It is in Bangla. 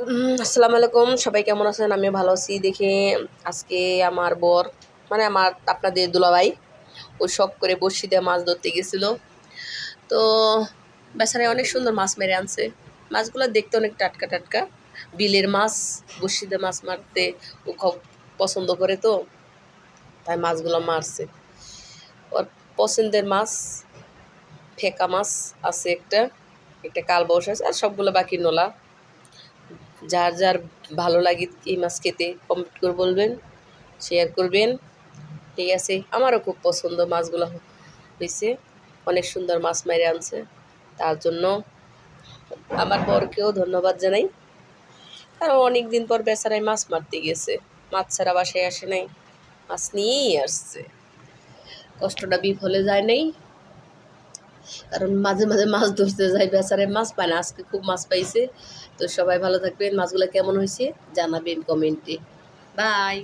আসসালামু আলাইকুম, সবাই কেমন আছেন? আমি ভালো আছি। দেখে আজকে আমার বর মানে আমার আপনাদের দুলাভাই ও শখ করে বড়শি দিয়ে মাছ ধরতে গেছিল। তো বেচারায় অনেক সুন্দর মাছ মেরে আনছে। মাছগুলো দেখতে অনেক টাটকা টাটকা, বিলের মাছ। বড়শি দিয়ে মাছ মারতে ও খুব পছন্দ করে, তো তাই মাছগুলো মারছে। ওর পছন্দের মাছ ফেকা মাছ আছে, একটা একটা কালবাউস আছে, আর সবগুলো বাকি নোলা। যার যার ভালো লাগে এই মাছ খেতে কমেন্ট করে বলবেন, শেয়ার করবেন। ঠিক আছে, আমারও খুব পছন্দ মাছগুলো হয়েছে। অনেক সুন্দর মাছ মেরে আনছে, তার জন্য আমার বরকেও ধন্যবাদ জানাই। কারণ অনেক দিন পর বেচারায় মাছ মারতে গেছে, মাছ ছাড়া বাসায় আসে নাই, মাছ নিয়েই আসছে। কষ্টটা বিফলে যায় নাই, কারণ মাঝে মাঝে মাছ ধরতে যায়, বেচারায় মাছ পায় না। আজকে খুব মাছ পাইছে। তো সবাই ভালো থাকবেন। মাছগুলো কেমন হয়েছে জানাবেন কমেন্টে। বাই।